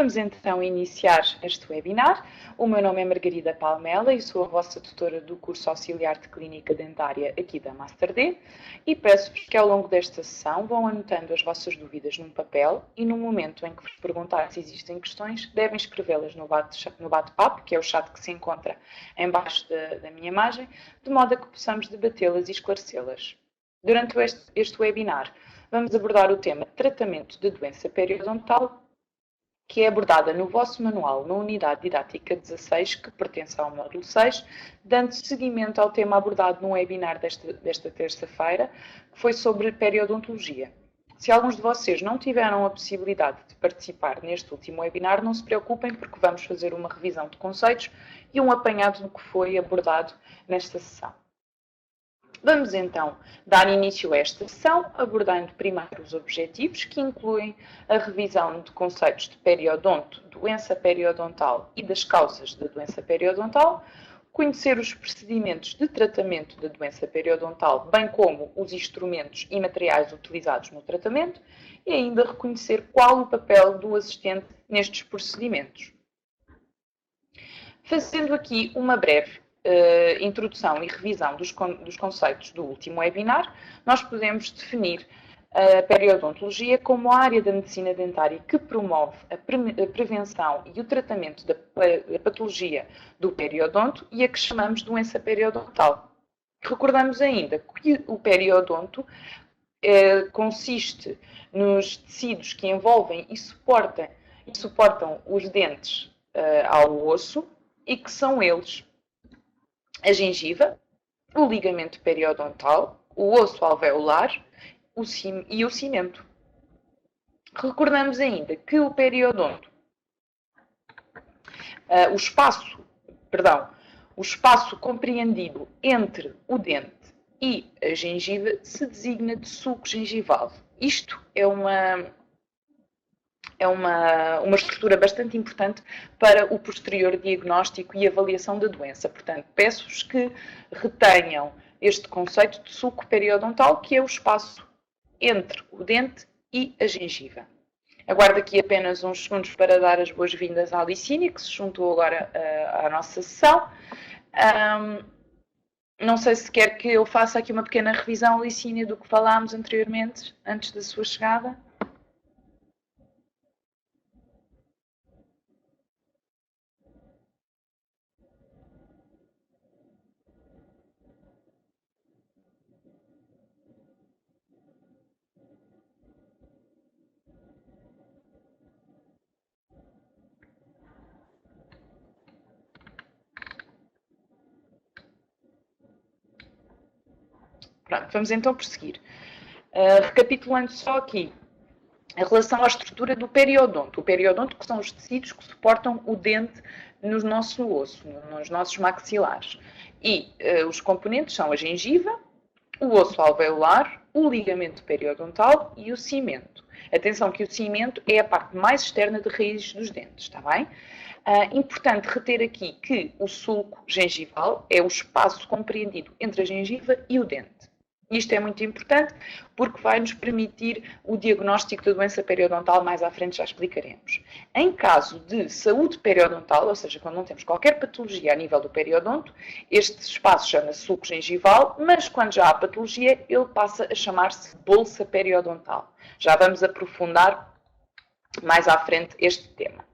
Vamos então iniciar este webinar. O meu nome é Margarida Palmela e sou a vossa tutora do curso auxiliar de Clínica Dentária aqui da Master D e peço-vos que ao longo desta sessão vão anotando as vossas dúvidas num papel e no momento em que vos perguntar se existem questões, devem escrevê-las no bate-papo, que é o chat que se encontra em baixo da minha imagem, de modo a que possamos debatê-las e esclarecê-las. Durante este webinar, vamos abordar o tema tratamento de doença periodontal, que é abordada no vosso manual, na unidade didática 16, que pertence ao módulo 6, dando seguimento ao tema abordado no webinar desta terça-feira, que foi sobre periodontologia. Se alguns de vocês não tiveram a possibilidade de participar neste último webinar, não se preocupem, porque vamos fazer uma revisão de conceitos e um apanhado do que foi abordado nesta sessão. Vamos então dar início a esta sessão, abordando primeiro os objetivos, que incluem a revisão de conceitos de periodonto, doença periodontal e das causas da doença periodontal, conhecer os procedimentos de tratamento da doença periodontal, bem como os instrumentos e materiais utilizados no tratamento, e ainda reconhecer qual o papel do assistente nestes procedimentos. Fazendo aqui uma breve introdução e revisão dos conceitos do último webinar, nós podemos definir a periodontologia como a área da medicina dentária que promove a prevenção e o tratamento da patologia do periodonto e a que chamamos doença periodontal. Recordamos ainda que o periodonto consiste nos tecidos que envolvem e suportam os dentes ao osso e que são eles a gengiva, o ligamento periodontal, o osso alveolar e o cimento. Recordamos ainda que o periodonto, o espaço compreendido entre o dente e a gengiva se designa de sulco gengival. Isto é uma estrutura bastante importante para o posterior diagnóstico e avaliação da doença. Portanto, peço-vos que retenham este conceito de sulco periodontal, que é o espaço entre o dente e a gengiva. Aguardo aqui apenas uns segundos para dar as boas-vindas à Licínia, que se juntou agora à nossa sessão. Não sei se quer que eu faça aqui uma pequena revisão, Licínia, do que falámos anteriormente, antes da sua chegada. Pronto, vamos então prosseguir. Recapitulando só aqui, em relação à estrutura do periodonto. O periodonto, que são os tecidos que suportam o dente no nosso osso, nos nossos maxilares. E os componentes são a gengiva, o osso alveolar, o ligamento periodontal e o cimento. Atenção que o cimento é a parte mais externa de raízes dos dentes, está bem? Importante reter aqui que o sulco gengival é o espaço compreendido entre a gengiva e o dente. Isto é muito importante porque vai nos permitir o diagnóstico da doença periodontal, mais à frente já explicaremos. Em caso de saúde periodontal, ou seja, quando não temos qualquer patologia a nível do periodonto, este espaço chama-se sulco gengival, mas quando já há patologia, ele passa a chamar-se bolsa periodontal. Já vamos aprofundar mais à frente este tema.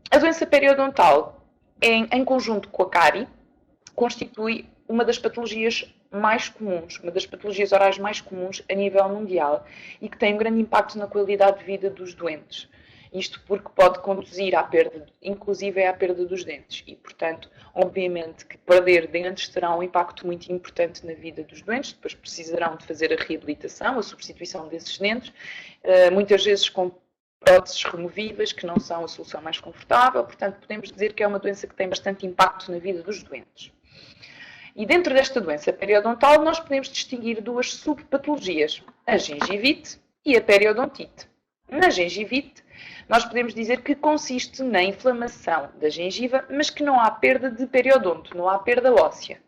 A doença periodontal, em conjunto com a cárie, constitui uma das patologias mais comuns, uma das patologias orais mais comuns a nível mundial e que tem um grande impacto na qualidade de vida dos doentes. Isto porque pode conduzir à perda, inclusive à perda dos dentes e, portanto, obviamente que perder dentes terá um impacto muito importante na vida dos doentes, depois precisarão de fazer a reabilitação, a substituição desses dentes, muitas vezes com próteses removíveis, que não são a solução mais confortável, portanto, podemos dizer que é uma doença que tem bastante impacto na vida dos doentes. E dentro desta doença periodontal, nós podemos distinguir duas subpatologias, a gengivite e a periodontite. Na gengivite, nós podemos dizer que consiste na inflamação da gengiva, mas que não há perda de periodonto, não há perda óssea.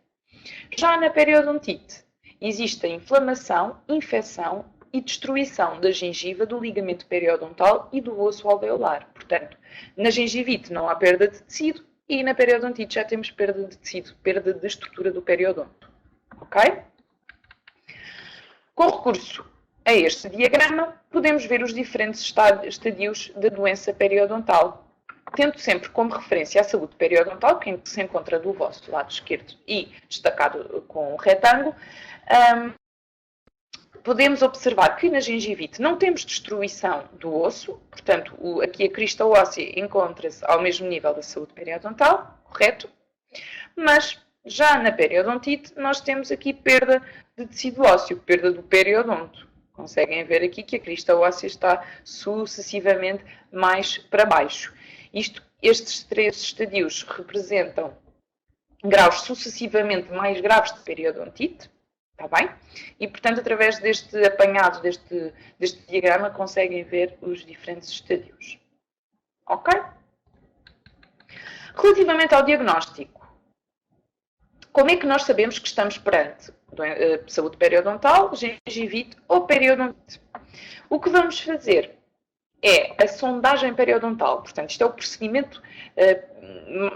Já na periodontite, existe a inflamação, infecção e destruição da gengiva, do ligamento periodontal e do osso alveolar. Portanto, na gengivite não há perda de tecido e na periodontite já temos perda de tecido, perda de estrutura do periodonto. Ok? Com recurso a este diagrama, podemos ver os diferentes estadios da doença periodontal, tendo sempre como referência a saúde periodontal, que se encontra do vosso lado esquerdo e destacado com um retângulo. Podemos observar que na gengivite não temos destruição do osso, portanto, aqui a crista óssea encontra-se ao mesmo nível da saúde periodontal, correto? Mas já na periodontite nós temos aqui perda de tecido ósseo, perda do periodonto. Conseguem ver aqui que a crista óssea está sucessivamente mais para baixo. Estes três estadios representam graus sucessivamente mais graves de periodontite, está bem? E, portanto, através deste apanhado, deste diagrama, conseguem ver os diferentes estadios. Ok? Relativamente ao diagnóstico, como é que nós sabemos que estamos perante saúde periodontal, gengivite ou periodontite? O que vamos fazer é a sondagem periodontal. Portanto, isto é o procedimento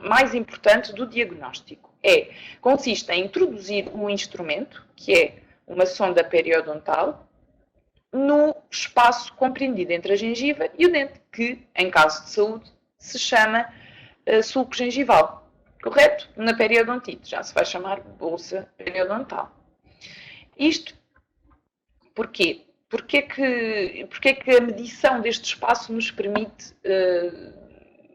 mais importante do diagnóstico. Consiste em introduzir um instrumento, que é uma sonda periodontal, no espaço compreendido entre a gengiva e o dente, que, em caso de saúde, se chama sulco gengival. Correto? Na periodontite já se vai chamar bolsa periodontal. Isto porquê? Porquê que a medição deste espaço nos permite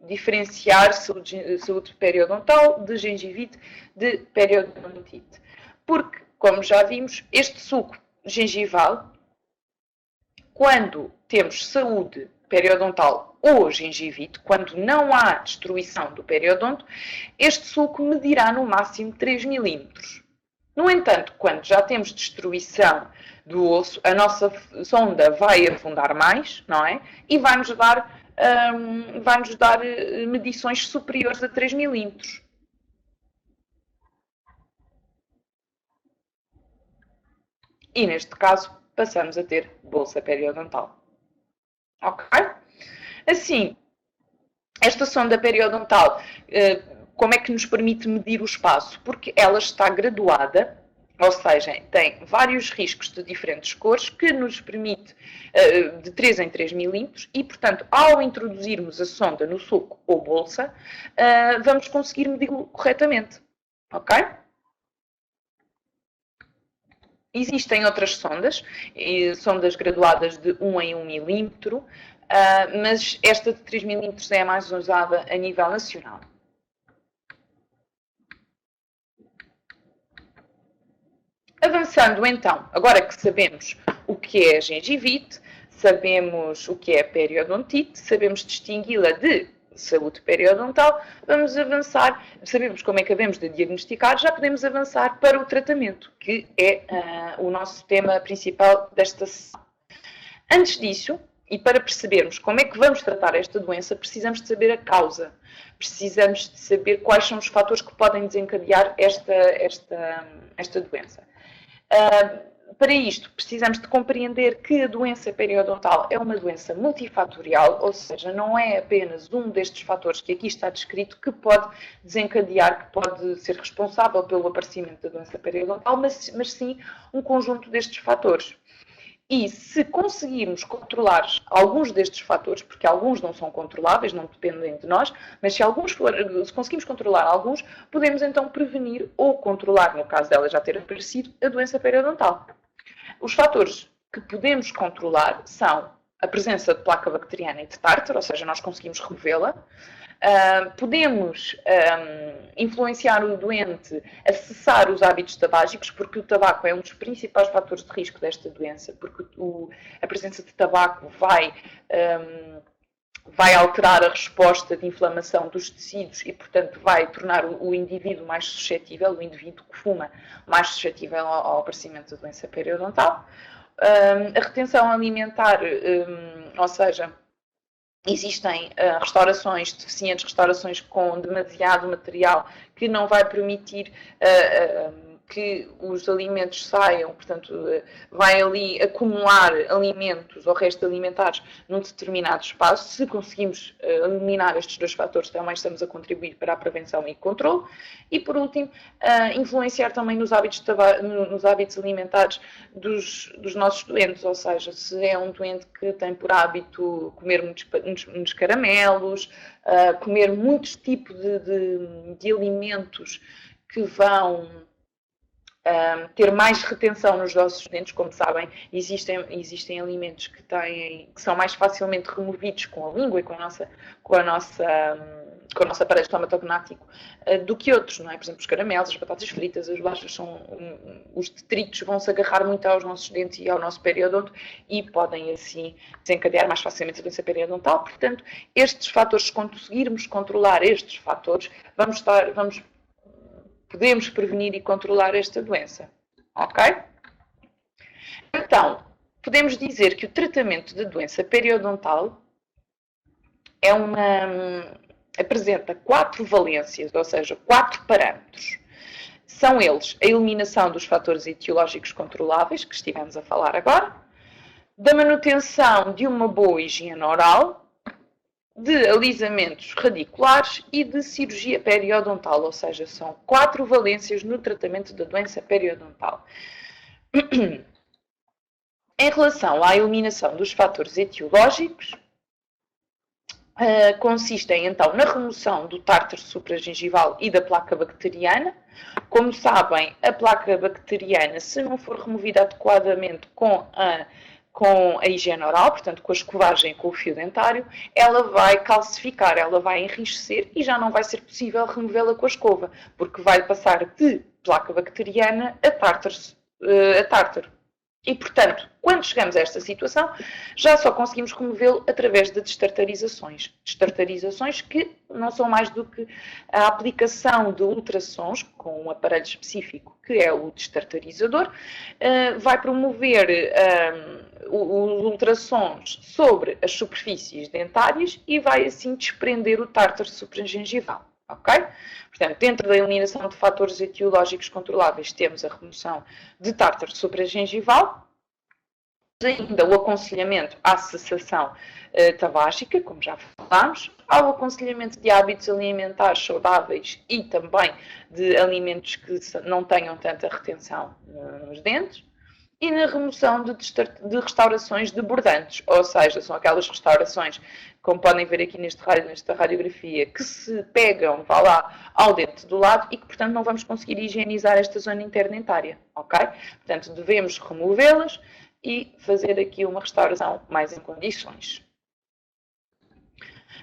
diferenciar saúde periodontal de gengivite de periodontite? Porque, como já vimos, este sulco gengival, quando temos saúde periodontal ou gengivite, quando não há destruição do periodonto, este sulco medirá no máximo 3 milímetros. No entanto, quando já temos destruição do osso, a nossa sonda vai afundar mais, não é? E vai-nos dar medições superiores a 3 milímetros. E neste caso, passamos a ter bolsa periodontal. Ok? Assim, esta sonda periodontal, como é que nos permite medir o espaço? Porque ela está graduada, ou seja, tem vários riscos de diferentes cores, que nos permite de 3 em 3 milímetros e, portanto, ao introduzirmos a sonda no sulco ou bolsa, vamos conseguir medi-lo corretamente. Ok? Existem outras sondas, sondas graduadas de 1 em 1 milímetro, mas esta de 3 milímetros é a mais usada a nível nacional. Avançando então, agora que sabemos o que é a gengivite, sabemos o que é a periodontite, sabemos distingui-la de saúde periodontal, vamos avançar, sabemos como é que devemos de diagnosticar, já podemos avançar para o tratamento, que é o nosso tema principal desta sessão. Antes disso, e para percebermos como é que vamos tratar esta doença, precisamos de saber a causa, precisamos de saber quais são os fatores que podem desencadear esta doença. Para isto, precisamos de compreender que a doença periodontal é uma doença multifatorial, ou seja, não é apenas um destes fatores que aqui está descrito que pode desencadear, que pode ser responsável pelo aparecimento da doença periodontal, mas sim um conjunto destes fatores. E se conseguirmos controlar alguns destes fatores, porque alguns não são controláveis, não dependem de nós, mas se conseguimos controlar alguns, podemos então prevenir ou controlar, no caso dela já ter aparecido, a doença periodontal. Os fatores que podemos controlar são a presença de placa bacteriana e de tártaro, ou seja, nós conseguimos removê-la. Podemos influenciar o doente a cessar os hábitos tabágicos, porque o tabaco é um dos principais fatores de risco desta doença, porque a presença de tabaco vai alterar a resposta de inflamação dos tecidos e, portanto, vai tornar o indivíduo mais suscetível, o indivíduo que fuma, mais suscetível ao aparecimento da doença periodontal. A retenção alimentar, ou seja, existem restaurações deficientes, restaurações com demasiado material que não vai permitir que os alimentos saiam, portanto, vai ali acumular alimentos ou restos alimentares num determinado espaço. Se conseguimos eliminar estes dois fatores, também estamos a contribuir para a prevenção e controle. E, por último, influenciar também nos hábitos alimentares dos nossos doentes, ou seja, se é um doente que tem por hábito comer muitos caramelos, comer muitos tipos de alimentos que vão ter mais retenção nos nossos dentes. Como sabem, existem alimentos que são mais facilmente removidos com a língua e com o nosso aparelho estomatognático do que outros, não é? Por exemplo, os caramelos, as batatas fritas, as bolachas, os detritos vão-se agarrar muito aos nossos dentes e ao nosso periodonto e podem assim desencadear mais facilmente a doença periodontal. Portanto, estes fatores, se conseguirmos controlar estes fatores, podemos prevenir e controlar esta doença, ok? Então, podemos dizer que o tratamento de doença periodontal apresenta 4 valências, ou seja, 4 parâmetros. São eles a eliminação dos fatores etiológicos controláveis, que estivemos a falar agora, da manutenção de uma boa higiene oral, de alisamentos radiculares e de cirurgia periodontal, ou seja, são 4 valências no tratamento da doença periodontal. Em relação à eliminação dos fatores etiológicos, consistem então na remoção do tártaro supragengival e da placa bacteriana. Como sabem, a placa bacteriana, se não for removida adequadamente com a higiene oral, portanto com a escovagem e com o fio dentário, ela vai calcificar, ela vai enrijecer e já não vai ser possível removê-la com a escova, porque vai passar de placa bacteriana a tártaro. E, portanto, quando chegamos a esta situação, já só conseguimos removê-lo através de destartarizações. Destartarizações que não são mais do que a aplicação de ultrassons com um aparelho específico, que é o destartarizador, vai promover os ultrassons sobre as superfícies dentárias e vai assim desprender o tártaro supragengival. Ok? Portanto, dentro da eliminação de fatores etiológicos controláveis, temos a remoção de tártaro supragengival, ainda o aconselhamento à cessação tabágica, como já falámos, ao aconselhamento de hábitos alimentares saudáveis e também de alimentos que não tenham tanta retenção nos dentes, e na remoção de restaurações debordantes, ou seja, são aquelas restaurações, como podem ver aqui nesta radiografia, que se pegam, vá lá, ao dente do lado e que, portanto, não vamos conseguir higienizar esta zona interdentária, ok? Portanto, devemos removê-las e fazer aqui uma restauração mais em condições.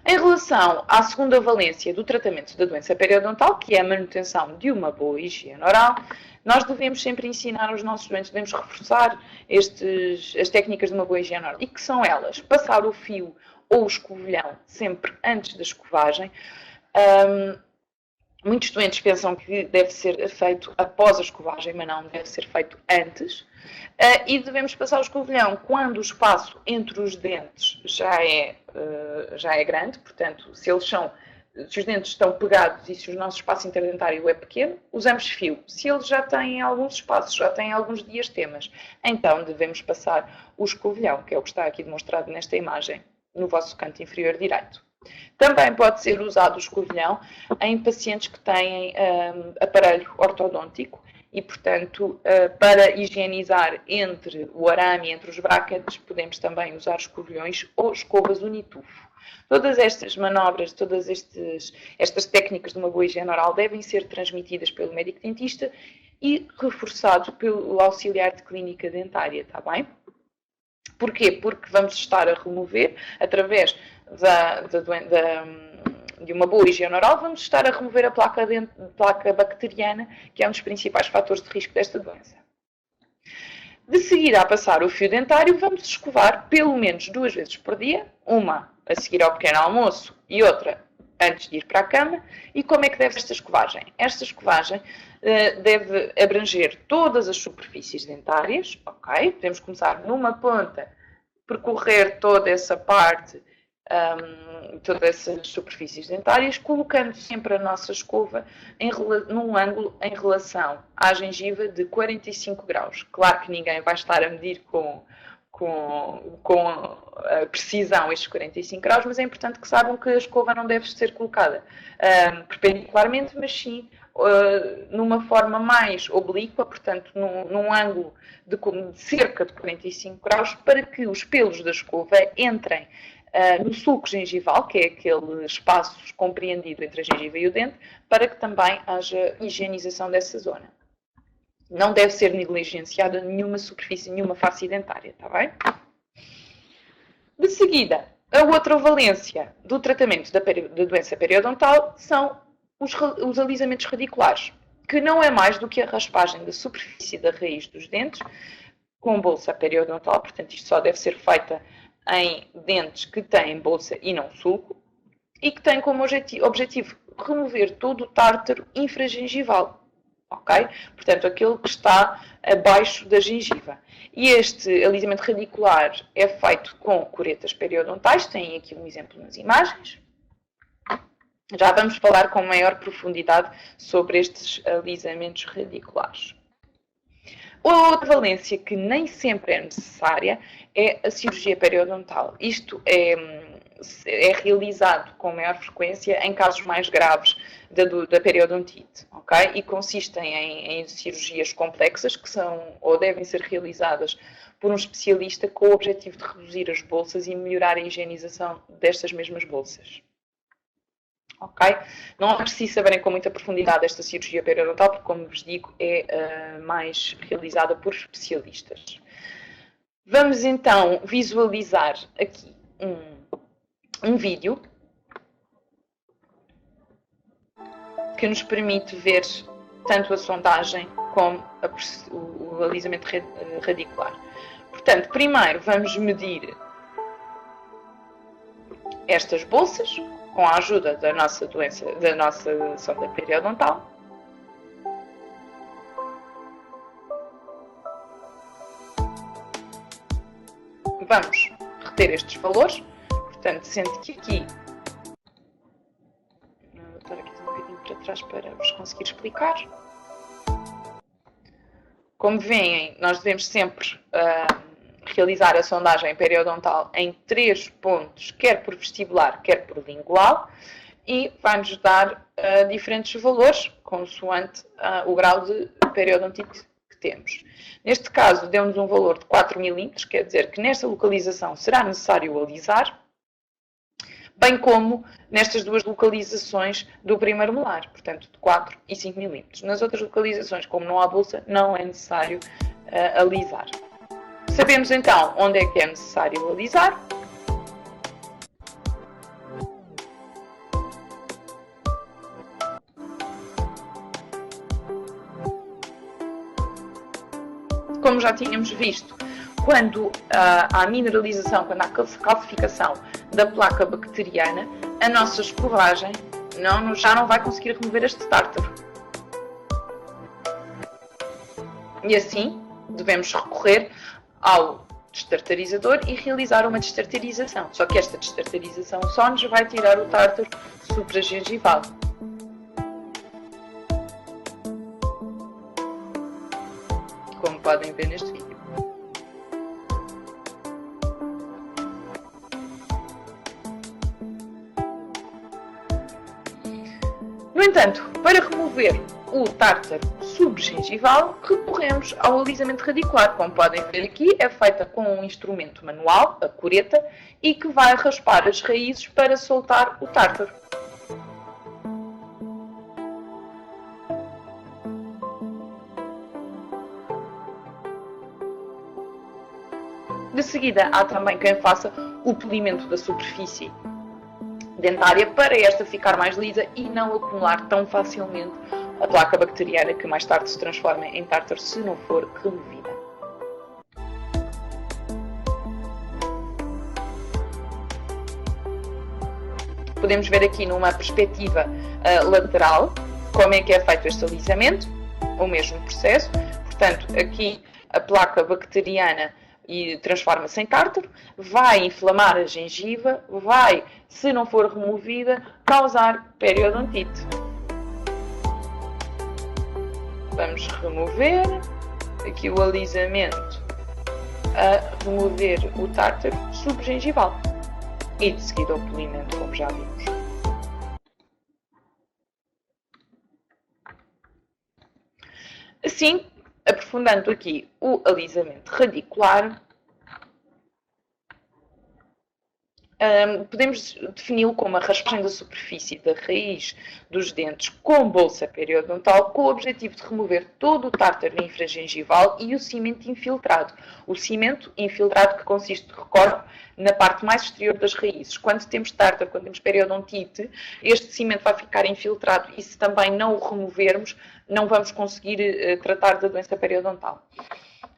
Em relação à segunda valência do tratamento da doença periodontal, que é a manutenção de uma boa higiene oral, nós devemos sempre ensinar aos nossos doentes, devemos reforçar as técnicas de uma boa higiene oral. E que são elas? Passar o fio ou o escovilhão sempre antes da escovagem. Muitos doentes pensam que deve ser feito após a escovagem, mas não, deve ser feito antes. E devemos passar o escovilhão quando o espaço entre os dentes já é grande, portanto, se os dentes estão pegados e se o nosso espaço interdentário é pequeno, usamos fio. Se eles já têm alguns espaços, já têm alguns diastemas, então devemos passar o escovilhão, que é o que está aqui demonstrado nesta imagem, no vosso canto inferior direito. Também pode ser usado o escovilhão em pacientes que têm aparelho ortodôntico e, portanto, para higienizar entre o arame e entre os brackets, podemos também usar escovilhões ou escovas unitufo. Todas estas manobras, todas estas técnicas de uma boa higiene oral devem ser transmitidas pelo médico dentista e reforçado pelo auxiliar de clínica dentária, está bem? Porquê? Porque vamos estar a remover, através de uma boa higiene oral, vamos estar a remover a placa bacteriana, que é um dos principais fatores de risco desta doença. De seguir a passar o fio dentário, vamos escovar pelo menos 2 vezes por dia, uma a seguir ao pequeno almoço e outra antes de ir para a cama. E como é que deve ser esta escovagem? Esta escovagem deve abranger todas as superfícies dentárias, ok? Podemos começar numa ponta, percorrer toda essa parte todas essas superfícies dentárias, colocando sempre a nossa escova num ângulo em relação à gengiva de 45 graus. Claro que ninguém vai estar a medir com precisão estes 45 graus, mas é importante que saibam que a escova não deve ser colocada perpendicularmente, mas sim numa forma mais oblíqua, portanto num ângulo de cerca de 45 graus, para que os pelos da escova entrem no sulco gengival, que é aquele espaço compreendido entre a gengiva e o dente, para que também haja higienização dessa zona. Não deve ser negligenciada nenhuma superfície, nenhuma face dentária, está bem? De seguida, a outra valência do tratamento da doença periodontal são os alisamentos radiculares, que não é mais do que a raspagem da superfície da raiz dos dentes com bolsa periodontal, portanto isto só deve ser feita em dentes que têm bolsa e não sulco, e que têm como objetivo remover todo o tártaro infragengival. Ok? Portanto, aquele que está abaixo da gengiva. E este alisamento radicular é feito com curetas periodontais, tem aqui um exemplo nas imagens. Já vamos falar com maior profundidade sobre estes alisamentos radiculares. Outra valência que nem sempre é necessária é a cirurgia periodontal. Isto é realizado com maior frequência em casos mais graves da periodontite, ok? E consistem em cirurgias complexas que são ou devem ser realizadas por um especialista com o objetivo de reduzir as bolsas e melhorar a higienização destas mesmas bolsas. Ok? Não é preciso saberem com muita profundidade esta cirurgia periodontal, porque, como vos digo, é mais realizada por especialistas. Vamos então visualizar aqui um vídeo que nos permite ver tanto a sondagem como o alisamento radicular. Portanto, primeiro vamos medir estas bolsas com a ajuda da nossa sonda periodontal. Vamos reter estes valores. Portanto, sendo que aqui, vou estar aqui um bocadinho para trás para vos conseguir explicar. Como veem, nós devemos sempre realizar a sondagem periodontal em 3 pontos, quer por vestibular, quer por lingual, e vai-nos dar diferentes valores, consoante o grau de periodontite que temos. Neste caso, deu-nos um valor de 4 mm, quer dizer que nesta localização será necessário alisar, bem como nestas duas localizações do primeiro molar, portanto de 4 e 5 mm. Nas outras localizações, como não há bolsa, não é necessário alisar. Sabemos então onde é que é necessário alisar. Como já tínhamos visto, quando há mineralização, quando há calcificação da placa bacteriana, a nossa escovagem já não vai conseguir remover este tártaro. E assim, devemos recorrer ao destartarizador e realizar uma destartarização. Só que esta destartarização só nos vai tirar o tártaro supragengival. Como podem ver neste vídeo. No entanto, para remover o tártaro subgengival, recorremos ao alisamento radicular. Como podem ver aqui, é feita com um instrumento manual, a cureta, e que vai raspar as raízes para soltar o tártaro. De seguida, há também quem faça o polimento da superfície dentária para esta ficar mais lisa e não acumular tão facilmente a placa bacteriana que mais tarde se transforma em tártaro se não for removida. Podemos ver aqui numa perspectiva lateral como é que é feito este alisamento, o mesmo processo. Portanto, aqui a placa bacteriana e transforma-se em tártaro, vai inflamar a gengiva, vai, se não for removida, causar periodontite. Vamos remover aqui o alisamento a remover o tártaro subgengival e de seguida o polimento, como já vimos. Assim, aprofundando aqui o alisamento radicular, podemos defini-lo como a raspagem da superfície da raiz dos dentes com bolsa periodontal, com o objetivo de remover todo o tártaro infragengival e o cimento infiltrado. O cimento infiltrado que consiste, recordo, na parte mais exterior das raízes. Quando temos tártaro, quando temos periodontite, este cimento vai ficar infiltrado e se também não o removermos, não vamos conseguir tratar da doença periodontal.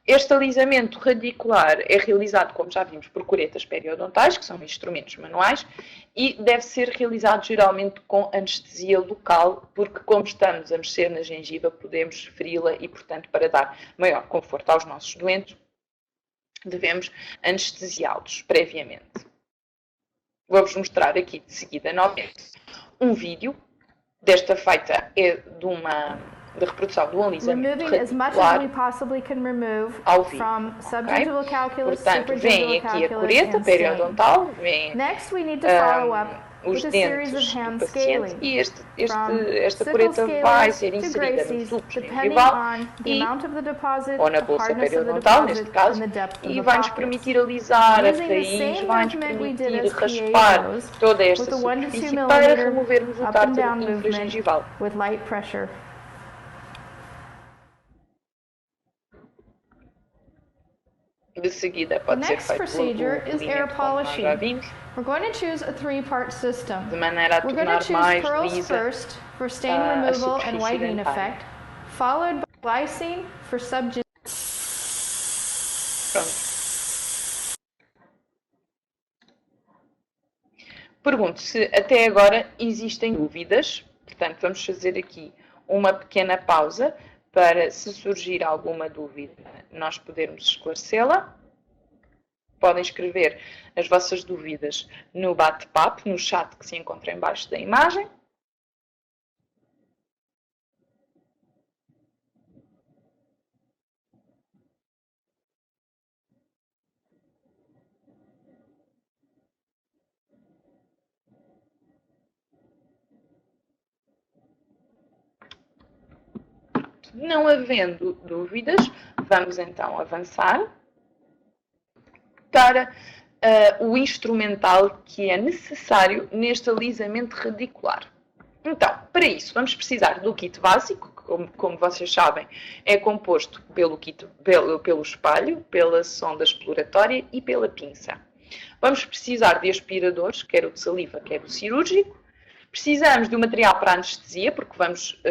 Este alisamento radicular é realizado, como já vimos, por curetas periodontais, que são instrumentos manuais, e deve ser realizado geralmente com anestesia local, porque como estamos a mexer na gengiva, podemos feri-la e, portanto, para dar maior conforto aos nossos doentes, devemos anestesiá-los previamente. Vou-vos mostrar aqui de seguida novamente um vídeo. Desta feita é de reprodução do alisamento radicular ao vivo. Okay? Portanto, vem aqui a cureta periodontal, vem os dentes do paciente e esta cureta vai ser inserida no tubo gengival ou na bolsa periodontal, neste caso, e vai-nos permitir alisar a raiz, vai-nos permitir raspar toda esta superfície para removermos o tártaro infragengival. De seguida pode ser feito polimento, como já vimos, de maneira a tornar mais lisa a superfície dentária. Pergunto se até agora existem dúvidas, portanto vamos fazer aqui uma pequena pausa para, se surgir alguma dúvida, nós podermos esclarecê-la. Podem escrever as vossas dúvidas no bate-papo, no chat que se encontra em baixo da imagem. Não havendo dúvidas, vamos então avançar para o instrumental que é necessário neste alisamento radicular. Então, para isso, vamos precisar do kit básico, que, como vocês sabem, é composto pelo espelho, pela sonda exploratória e pela pinça. Vamos precisar de aspiradores, quer o de saliva, quer o cirúrgico. Precisamos de um material para anestesia, porque vamos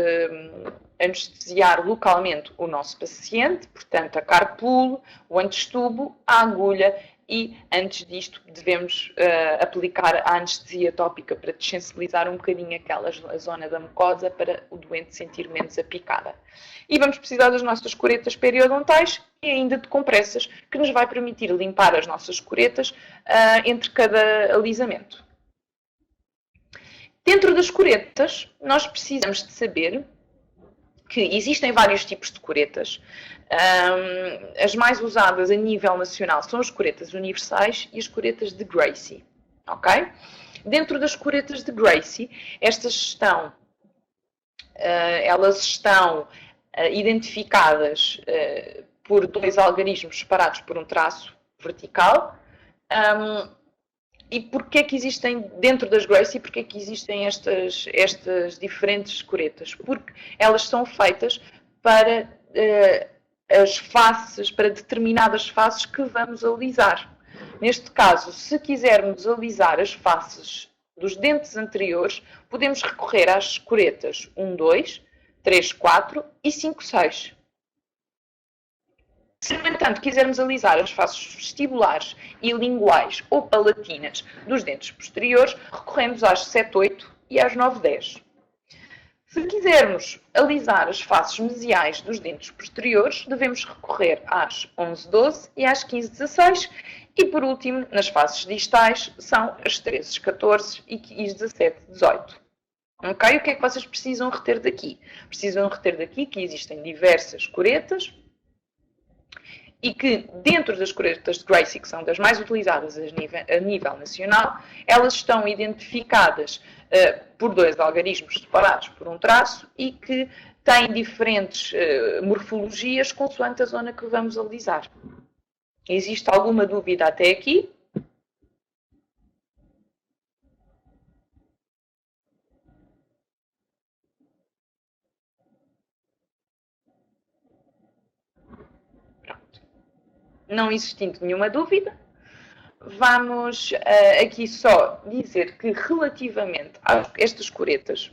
anestesiar localmente o nosso paciente, portanto, a carpule, o antestubo, a agulha e, antes disto, devemos aplicar a anestesia tópica para desensibilizar um bocadinho a zona da mucosa para o doente sentir menos a picada. E vamos precisar das nossas curetas periodontais e ainda de compressas, que nos vai permitir limpar as nossas curetas entre cada alisamento. Dentro das curetas, nós precisamos de saber que existem vários tipos de curetas. As mais usadas a nível nacional são as curetas universais e as curetas de Gracie. Okay? Dentro das curetas de Gracie, elas estão identificadas por dois algarismos separados por um traço vertical. E porquê é que existem, dentro das Gracie, porquê é que existem estas diferentes curetas? Porque elas são feitas para as faces, para determinadas faces que vamos alisar. Neste caso, se quisermos alisar as faces dos dentes anteriores, podemos recorrer às curetas 1, 2, 3, 4 e 5, 6. Se, no entanto, quisermos alisar as faces vestibulares e linguais ou palatinas dos dentes posteriores, recorremos às 7, 8 e às 9, 10. Se quisermos alisar as faces mesiais dos dentes posteriores, devemos recorrer às 11-12 e às 15-16 e, por último, nas faces distais, são as 13-14 e as 17-18. Ok? O que é que vocês precisam reter daqui? Precisam reter daqui que existem diversas curetas e que, dentro das curetas de Gracie, que são das mais utilizadas a nível nacional, elas estão identificadas por dois algarismos separados por um traço e que têm diferentes morfologias consoante a zona que vamos alisar. Existe alguma dúvida até aqui? Pronto. Não existindo nenhuma dúvida, vamos aqui só dizer que relativamente a estas curetas,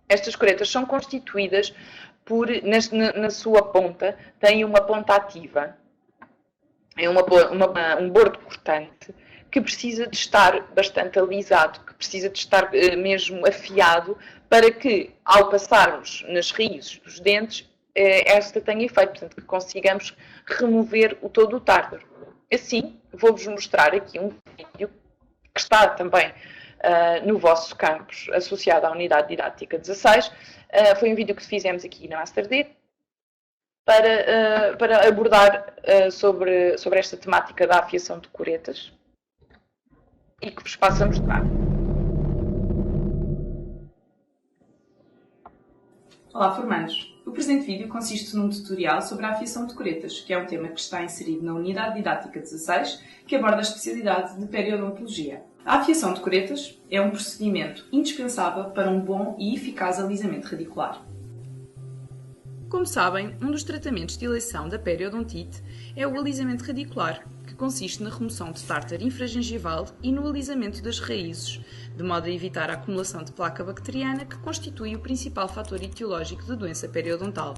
estas curetas são constituídas por, na sua ponta, têm uma ponta ativa. É um bordo cortante que precisa de estar bastante alisado, que precisa de estar mesmo afiado para que, ao passarmos nas raízes dos dentes, esta tenha efeito, portanto, que consigamos remover todo o tártaro. Assim, vou-vos mostrar aqui um vídeo que está também no vosso campus, associado à unidade didática 16. Foi um vídeo que fizemos aqui na MasterD para abordar sobre esta temática da afiação de curetas e que vos passo a mostrar. Olá, formandos! O presente vídeo consiste num tutorial sobre a afiação de curetas, que é um tema que está inserido na Unidade Didática 16, que aborda a especialidade de periodontologia. A afiação de curetas é um procedimento indispensável para um bom e eficaz alisamento radicular. Como sabem, um dos tratamentos de eleição da periodontite é o alisamento radicular, que consiste na remoção de tártaro infragengival e no alisamento das raízes, de modo a evitar a acumulação de placa bacteriana que constitui o principal fator etiológico da doença periodontal.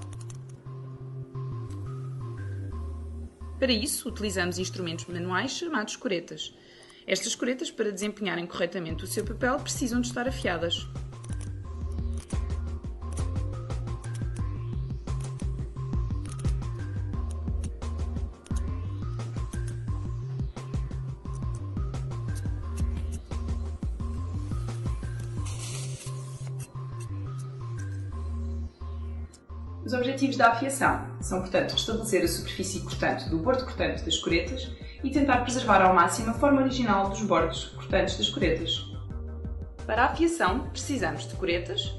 Para isso, utilizamos instrumentos manuais chamados curetas. Estas curetas, para desempenharem corretamente o seu papel, precisam de estar afiadas. Os objetivos da afiação são, portanto, restabelecer a superfície cortante do bordo cortante das curetas e tentar preservar ao máximo a forma original dos bordos cortantes das curetas. Para a afiação, precisamos de curetas,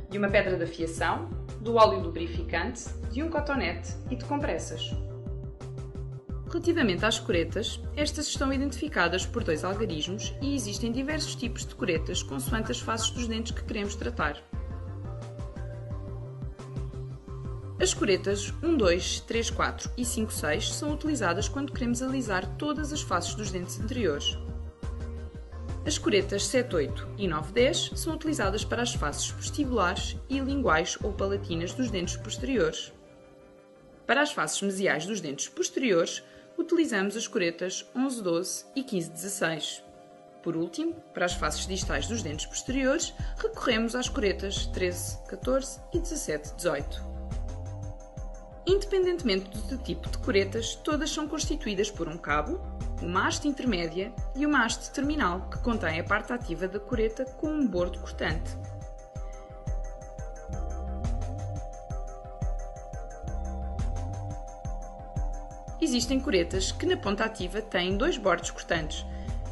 de uma pedra de afiação, do óleo lubrificante, de um cotonete e de compressas. Relativamente às curetas, estas estão identificadas por dois algarismos e existem diversos tipos de curetas consoante as faces dos dentes que queremos tratar. As curetas 1, 2, 3, 4 e 5, 6 são utilizadas quando queremos alisar todas as faces dos dentes anteriores. As curetas 7, 8 e 9, 10 são utilizadas para as faces vestibulares e linguais ou palatinas dos dentes posteriores. Para as faces mesiais dos dentes posteriores, utilizamos as curetas 11, 12 e 15, 16. Por último, para as faces distais dos dentes posteriores, recorremos às curetas 13, 14 e 17, 18. Independentemente do tipo de curetas, todas são constituídas por um cabo, uma haste intermédia e uma haste terminal, que contém a parte ativa da cureta com um bordo cortante. Existem curetas que na ponta ativa têm dois bordos cortantes,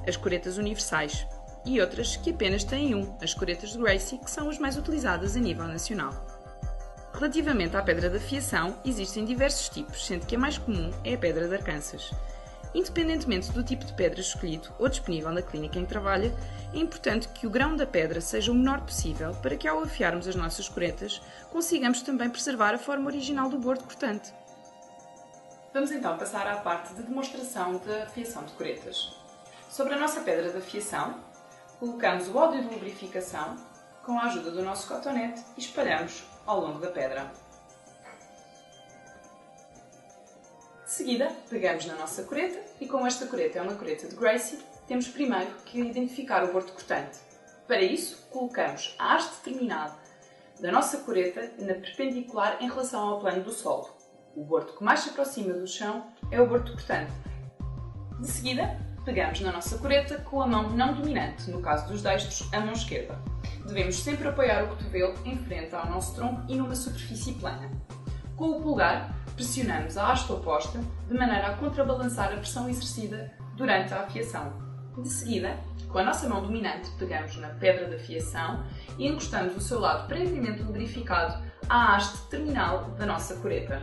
as curetas universais, e outras que apenas têm um, as curetas de Gracie, que são as mais utilizadas a nível nacional. Relativamente à pedra de afiação, existem diversos tipos, sendo que a mais comum é a pedra de Arkansas. Independentemente do tipo de pedra escolhido ou disponível na clínica em que trabalha, é importante que o grão da pedra seja o menor possível para que, ao afiarmos as nossas curetas, consigamos também preservar a forma original do bordo cortante. Vamos então passar à parte de demonstração da afiação de curetas. Sobre a nossa pedra de afiação, colocamos o óleo de lubrificação com a ajuda do nosso cotonete e espalhamos ao longo da pedra. seguida, pegamos na nossa coreta e, como esta coreta é uma coreta de Gracie, temos primeiro que identificar o bordo cortante. Para isso, colocamos a haste terminal da nossa coreta na perpendicular em relação ao plano do solo. O bordo que mais se aproxima do chão é o bordo cortante. De seguida, pegamos na nossa coreta com a mão não dominante, no caso dos destros, a mão esquerda. Devemos sempre apoiar o cotovelo em frente ao nosso tronco e numa superfície plana. Com o polegar, pressionamos a haste oposta de maneira a contrabalançar a pressão exercida durante a afiação. De seguida, com a nossa mão dominante, pegamos na pedra da fiação e encostamos o seu lado previamente lubrificado à haste terminal da nossa coreta.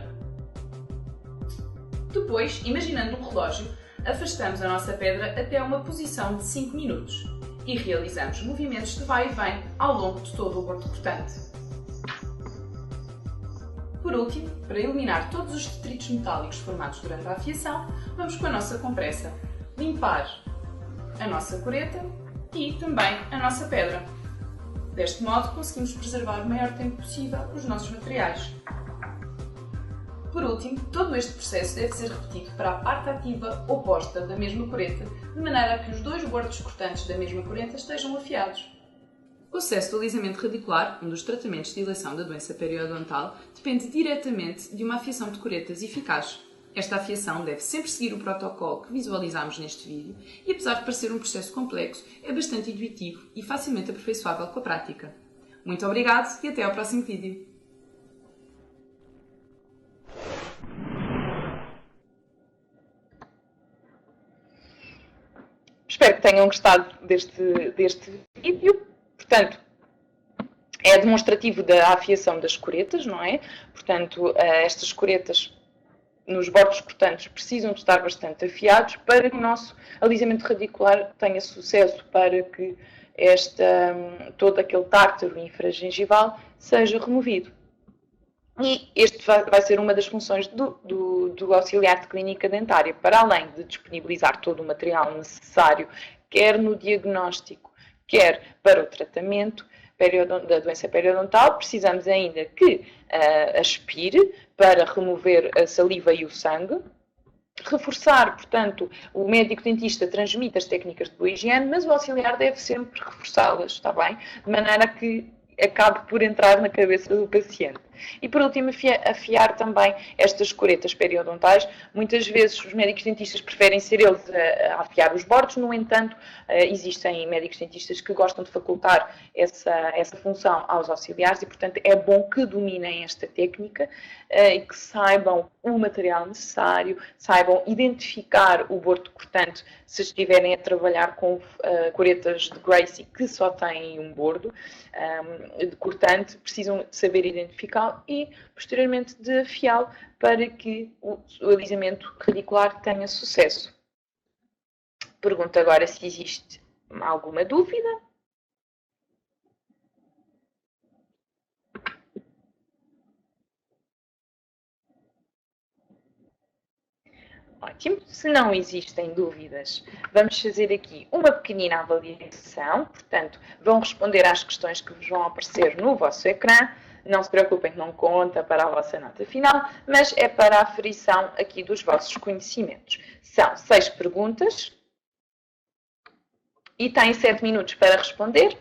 Depois, imaginando um relógio, afastamos a nossa pedra até uma posição de 5 minutos e realizamos movimentos de vai e vem ao longo de todo o bordo cortante. Por último, para eliminar todos os detritos metálicos formados durante a afiação, vamos com a nossa compressa limpar a nossa coreta e também a nossa pedra. Deste modo, conseguimos preservar o maior tempo possível os nossos materiais. Por último, todo este processo deve ser repetido para a parte ativa oposta da mesma coreta, de maneira a que os dois bordos cortantes da mesma coreta estejam afiados. O sucesso do alisamento radicular, um dos tratamentos de eleição da doença periodontal, depende diretamente de uma afiação de coretas eficaz. Esta afiação deve sempre seguir o protocolo que visualizamos neste vídeo e, apesar de parecer um processo complexo, é bastante intuitivo e facilmente aperfeiçoável com a prática. Muito obrigado e até ao próximo vídeo! Espero que tenham gostado deste vídeo. Portanto, é demonstrativo da afiação das coretas, não é? Portanto, estas coretas nos bordos cortantes precisam de estar bastante afiados para que o nosso alisamento radicular tenha sucesso, para que todo aquele tártaro infragengival seja removido. E este vai ser uma das funções do auxiliar de clínica dentária, para além de disponibilizar todo o material necessário, quer no diagnóstico, quer para o tratamento da doença periodontal. Precisamos ainda que aspire para remover a saliva e o sangue. Reforçar, portanto, o médico dentista transmite as técnicas de boa higiene, mas o auxiliar deve sempre reforçá-las, está bem? De maneira a que acabe por entrar na cabeça do paciente. E por último, afiar também estas coretas periodontais. Muitas vezes os médicos dentistas preferem ser eles a afiar os bordos, no entanto, existem médicos dentistas que gostam de facultar essa função aos auxiliares e, portanto, é bom que dominem esta técnica e que saibam o material necessário, saibam identificar o bordo cortante se estiverem a trabalhar com coretas de Gracie que só têm um bordo cortante, precisam saber identificá-lo e, posteriormente, de afiá-lo para que o alisamento radicular tenha sucesso. Pergunto agora se existe alguma dúvida. Ótimo. Se não existem dúvidas, vamos fazer aqui uma pequenina avaliação. Portanto, vão responder às questões que vos vão aparecer no vosso ecrã. Não se preocupem que não conta para a vossa nota final, mas é para a aferição aqui dos vossos conhecimentos. São 6 perguntas e têm 7 minutos para responder.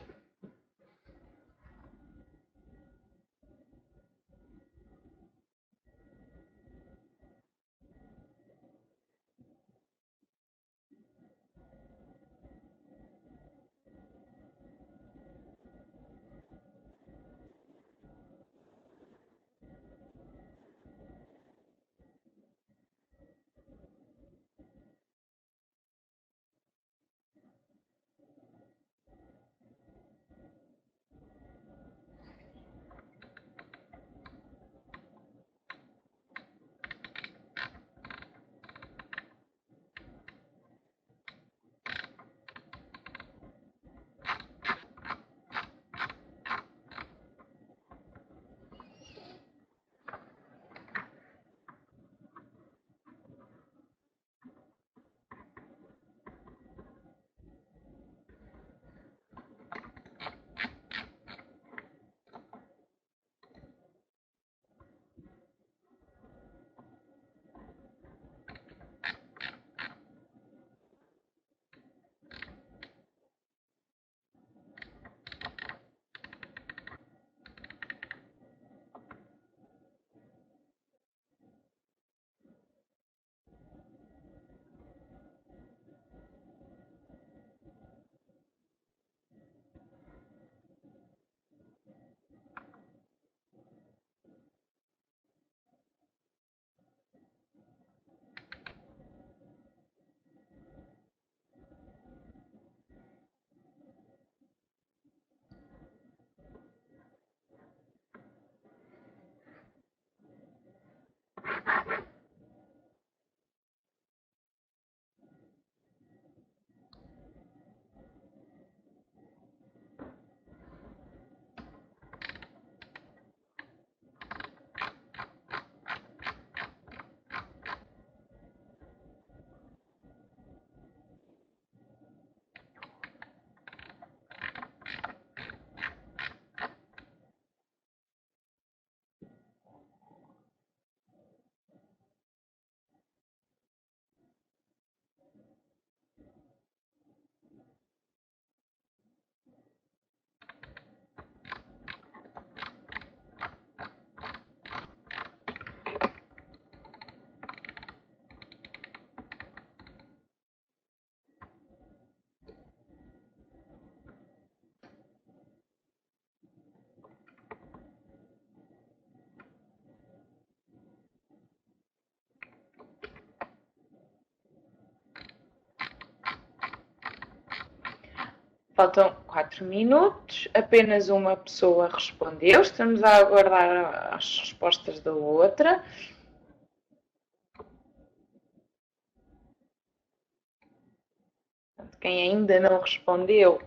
Faltam 4 minutos, apenas uma pessoa respondeu. Estamos a aguardar as respostas da outra. Quem ainda não respondeu,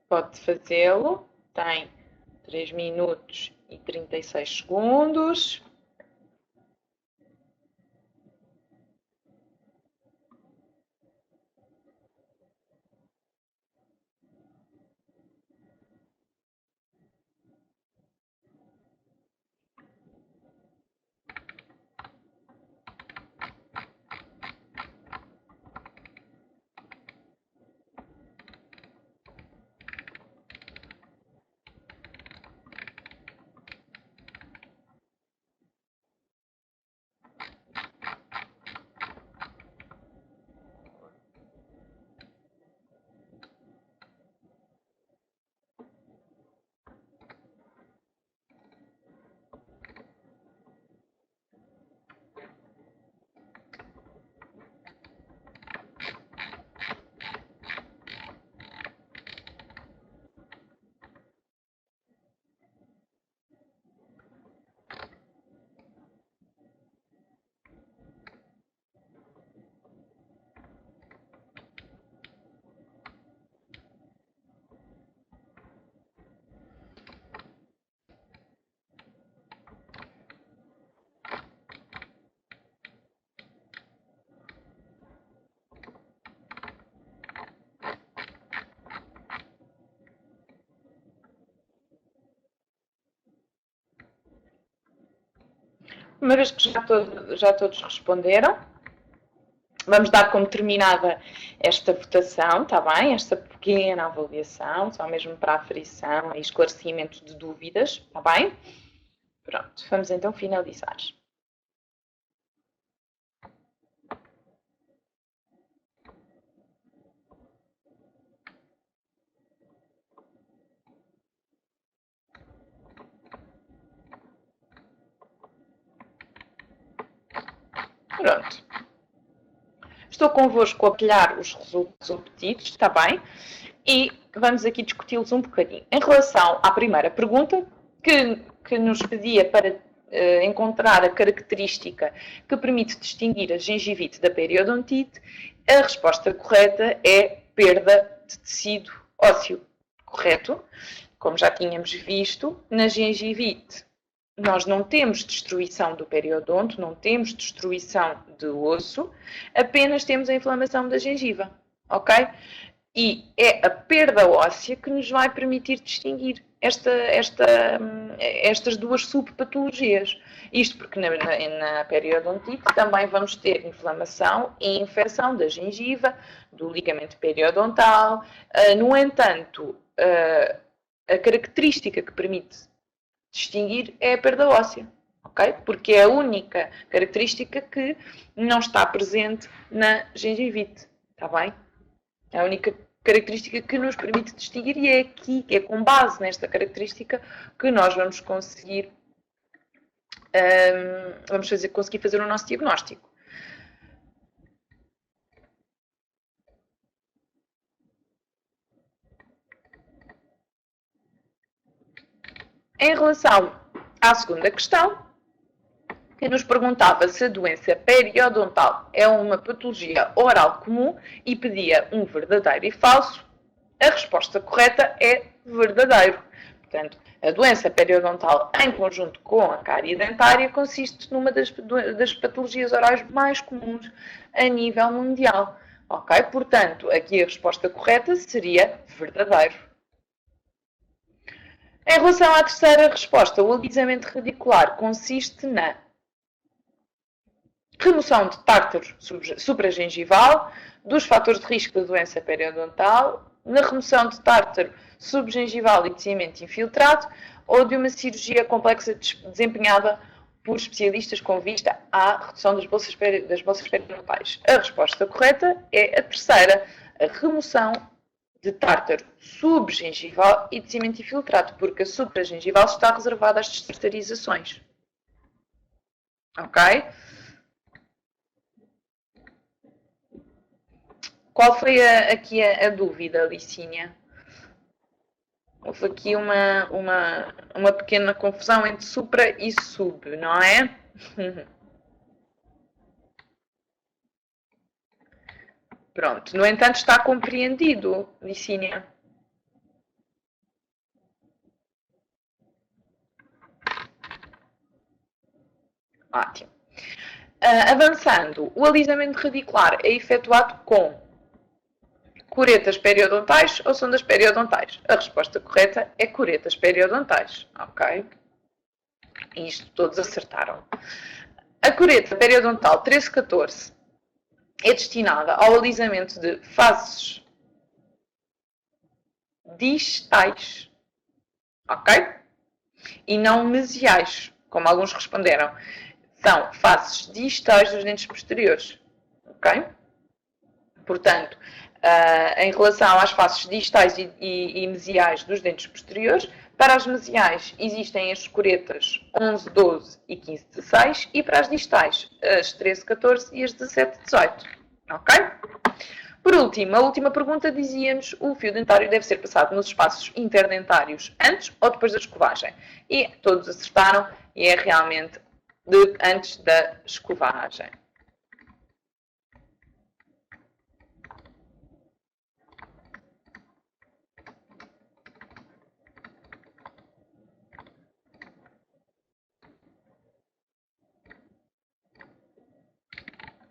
pode fazê-lo. Tem 3 minutos e 36 segundos. Uma vez que já todos responderam, vamos dar como terminada esta votação, está bem? Esta pequena avaliação, só mesmo para aferição e esclarecimento de dúvidas, está bem? Pronto, vamos então finalizar. Pronto. Estou convosco a partilhar os resultados obtidos, está bem? E vamos aqui discuti-los um bocadinho. Em relação à primeira pergunta, que nos pedia para encontrar a característica que permite distinguir a gengivite da periodontite, a resposta correta é perda de tecido ósseo. Correto? Como já tínhamos visto, na gengivite nós não temos destruição do periodonto, não temos destruição de osso, apenas temos a inflamação da gengiva, ok? E é a perda óssea que nos vai permitir distinguir estas duas subpatologias. Isto porque na periodontite também vamos ter inflamação e infecção da gengiva, do ligamento periodontal. No entanto, a característica que permite distinguir é a perda óssea, ok? Porque é a única característica que não está presente na gengivite, está bem? É a única característica que nos permite distinguir e é aqui, é com base nesta característica que nós vamos conseguir, conseguir fazer o nosso diagnóstico. Em relação à segunda questão, que nos perguntava se a doença periodontal é uma patologia oral comum e pedia um verdadeiro e falso, a resposta correta é verdadeiro. Portanto, a doença periodontal, em conjunto com a cárie dentária, consiste numa das patologias orais mais comuns a nível mundial. Ok? Portanto, aqui a resposta correta seria verdadeiro. Em relação à terceira resposta, o alisamento radicular consiste na remoção de tártaro supragengival, dos fatores de risco da doença periodontal, na remoção de tártaro subgengival e de cimento infiltrado, ou de uma cirurgia complexa desempenhada por especialistas com vista à redução das bolsas periodontais. A resposta correta é a terceira, a remoção de tártaro subgengival e de cimento infiltrado, porque a supragengival está reservada às destartarizações. Ok? Qual foi aqui a dúvida, Licínia? Houve aqui uma pequena confusão entre supra e sub, não é? Pronto. No entanto, está compreendido, Licínia. Ótimo. Avançando, o alisamento radicular é efetuado com curetas periodontais ou sondas periodontais? A resposta correta é curetas periodontais, ok? Isto todos acertaram. A cureta periodontal 1314 é destinada ao alisamento de faces distais, ok? E não mesiais, como alguns responderam. São faces distais dos dentes posteriores, ok? Portanto, em relação às faces distais e mesiais dos dentes posteriores, para as mesiais existem as curetas 11, 12 e 15, 16 e para as distais as 13, 14 e as 17, 18. Ok? Por último, a última pergunta dizia-nos: o fio dentário deve ser passado nos espaços interdentários antes ou depois da escovagem? E todos acertaram e é realmente antes da escovagem.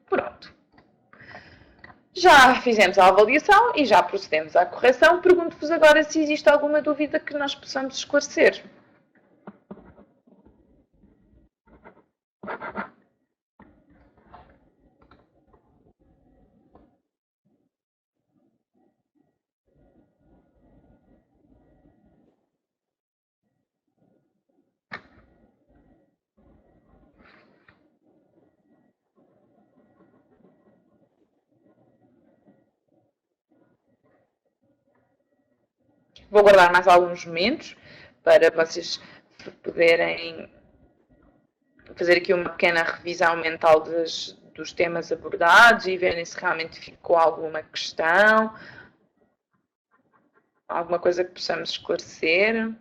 Pronto. Já fizemos a avaliação e já procedemos à correção. Pergunto-vos agora se existe alguma dúvida que nós possamos esclarecer. Vou guardar mais alguns momentos para vocês poderem fazer aqui uma pequena revisão mental dos temas abordados e verem se realmente ficou alguma questão, alguma coisa que possamos esclarecer.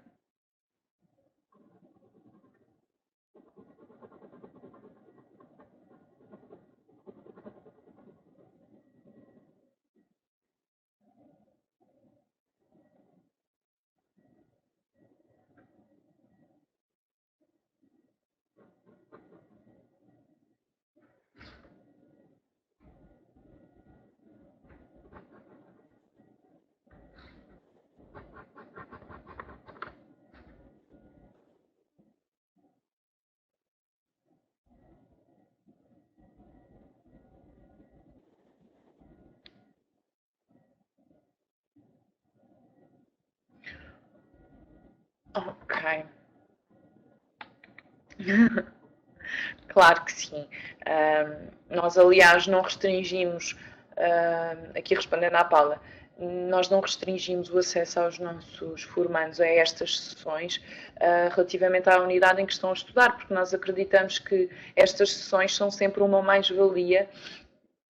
Ok. Claro que sim. Nós, aliás, não restringimos, aqui respondendo à Paula, nós não restringimos o acesso aos nossos formandos a estas sessões relativamente à unidade em que estão a estudar, porque nós acreditamos que estas sessões são sempre uma mais-valia,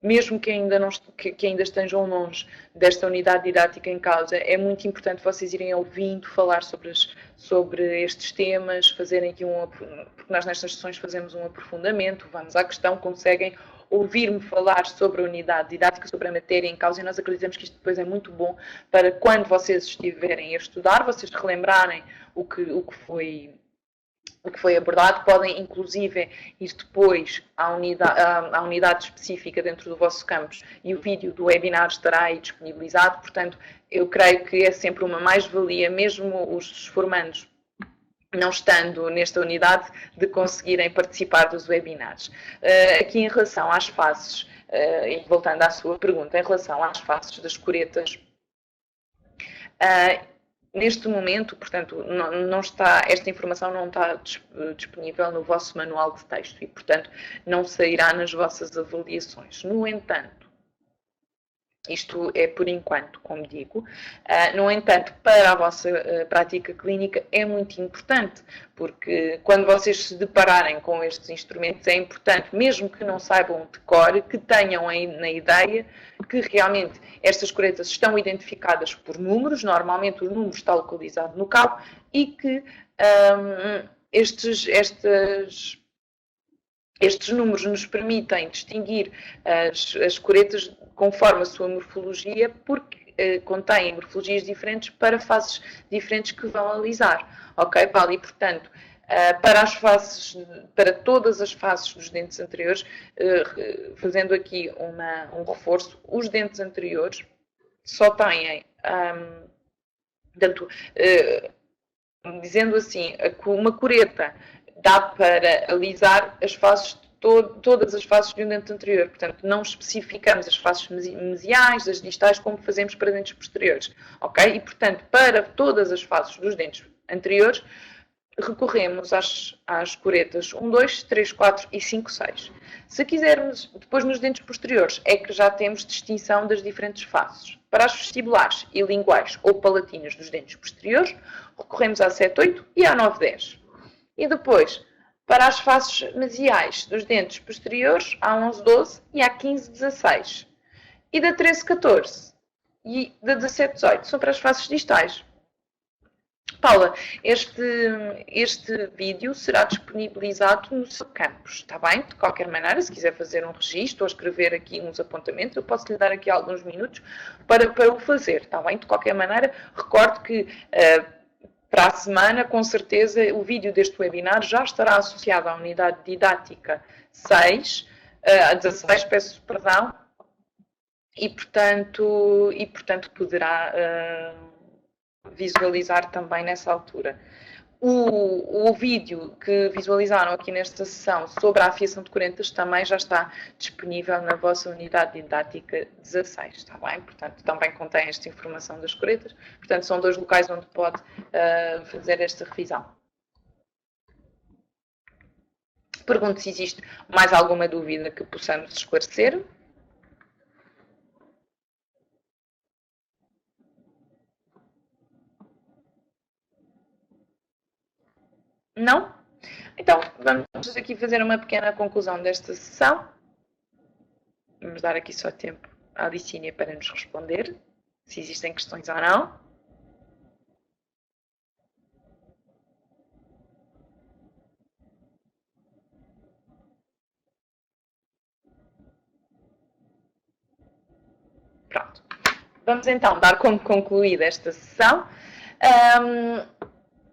mesmo que ainda, não, que ainda estejam longe desta unidade didática em causa. É muito importante vocês irem ouvindo falar sobre estes temas, fazerem aqui porque nós nestas sessões fazemos um aprofundamento, vamos à questão, conseguem ouvir-me falar sobre a unidade didática, sobre a matéria em causa, e nós acreditamos que isto depois é muito bom para quando vocês estiverem a estudar, vocês relembrarem o que foi abordado, podem inclusive ir depois à unidade específica dentro do vosso campus e o vídeo do webinar estará aí disponibilizado. Portanto, eu creio que é sempre uma mais-valia, mesmo os formandos não estando nesta unidade, de conseguirem participar dos webinars. Aqui em relação às faces, e voltando à sua pergunta, em relação às faces das curetas, neste momento, portanto, não está, esta informação não está disponível no vosso manual de texto e, portanto, não sairá nas vossas avaliações. No entanto, Isto é por enquanto, como digo. No entanto, para a vossa prática clínica é muito importante, porque quando vocês se depararem com estes instrumentos, é importante, mesmo que não saibam de cor, que tenham aí na ideia que realmente estas curetas estão identificadas por números, normalmente o número está localizado no cabo, e que estes números nos permitem distinguir as curetas conforme a sua morfologia, porque contêm morfologias diferentes para faces diferentes que vão alisar. Ok, Paulo? E, portanto, para todas as faces dos dentes anteriores, fazendo aqui um reforço, os dentes anteriores só têm, portanto, dizendo assim, uma cureta dá para alisar as faces, todas as faces de um dente anterior. Portanto, não especificamos as faces mesiais, as distais, como fazemos para dentes posteriores. Ok? E, portanto, para todas as faces dos dentes anteriores, recorremos às curetas 1, 2, 3, 4 e 5, 6. Se quisermos, depois nos dentes posteriores, é que já temos distinção das diferentes faces. Para as vestibulares e linguais ou palatinas dos dentes posteriores, recorremos à 7, 8 e à 9, 10. E depois, para as faces mesiais dos dentes posteriores, há 11, 12 e há 15, 16. E da 13, 14 e da 17, 18 são para as faces distais. Paula, este vídeo será disponibilizado no seu campus, está bem? De qualquer maneira, se quiser fazer um registro ou escrever aqui uns apontamentos, eu posso lhe dar aqui alguns minutos para o fazer, está bem? De qualquer maneira, recordo que para a semana, com certeza, o vídeo deste webinar já estará associado à unidade didática 6, a 16, peço perdão, e portanto poderá visualizar também nessa altura. O vídeo que visualizaram aqui nesta sessão sobre a afiação de curetas também já está disponível na vossa unidade didática 16, está bem? Portanto, também contém esta informação das curetas. Portanto, são dois locais onde pode fazer esta revisão. Pergunto se existe mais alguma dúvida que possamos esclarecer. Não? Então, vamos aqui fazer uma pequena conclusão desta sessão. Vamos dar aqui só tempo à Licínia para nos responder, se existem questões ou não. Pronto. Vamos então dar como concluída esta sessão.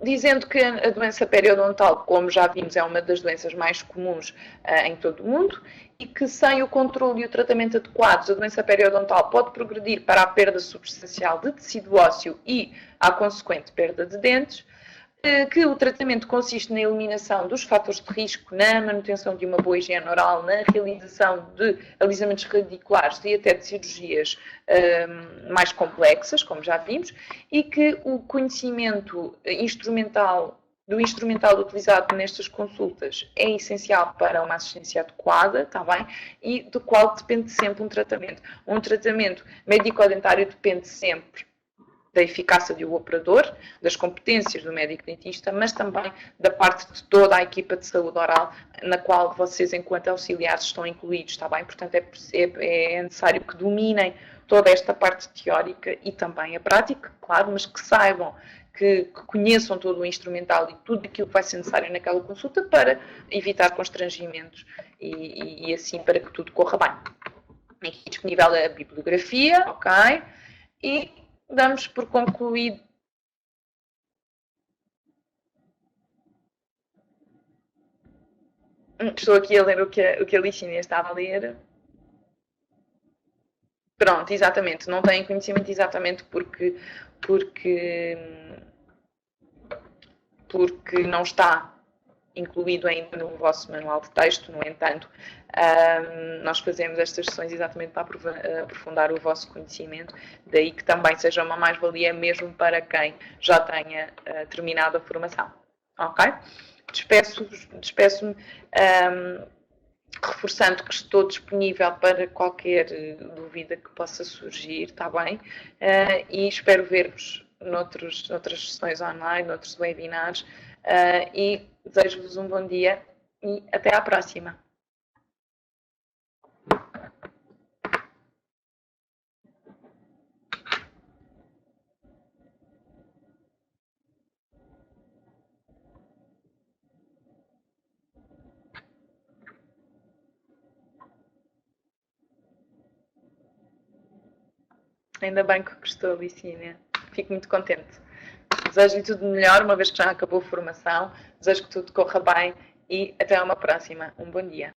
Dizendo que a doença periodontal, como já vimos, é uma das doenças mais comuns em todo o mundo e que sem o controle e o tratamento adequados, a doença periodontal pode progredir para a perda substancial de tecido ósseo e a consequente perda de dentes, que o tratamento consiste na eliminação dos fatores de risco, na manutenção de uma boa higiene oral, na realização de alisamentos radiculares e até de cirurgias mais complexas, como já vimos, e que o conhecimento do instrumental utilizado nestas consultas é essencial para uma assistência adequada, está bem? E do qual depende sempre um tratamento. Um tratamento médico-dentário depende sempre da eficácia do operador, das competências do médico dentista, mas também da parte de toda a equipa de saúde oral, na qual vocês, enquanto auxiliares, estão incluídos, está bem? Portanto, é necessário que dominem toda esta parte teórica e também a prática, claro, mas que saibam, que conheçam todo o instrumental e tudo aquilo que vai ser necessário naquela consulta para evitar constrangimentos e assim para que tudo corra bem. Aqui disponível a bibliografia, ok? E damos por concluído. Estou aqui a ler o que a Licínia estava a ler. Pronto, exatamente. Não têm conhecimento exatamente porque não está incluído ainda no vosso manual de texto. No entanto, nós fazemos estas sessões exatamente para aprofundar o vosso conhecimento, daí que também seja uma mais-valia mesmo para quem já tenha terminado a formação. Ok? Despeço-me reforçando que estou disponível para qualquer dúvida que possa surgir, está bem? E espero ver-vos noutras sessões online, noutros webinars, e desejo-vos um bom dia e até à próxima. Ainda bem que gostou, Licínia. Fico muito contente. Desejo-lhe tudo de melhor, uma vez que já acabou a formação. Desejo que tudo corra bem e até uma próxima. Um bom dia.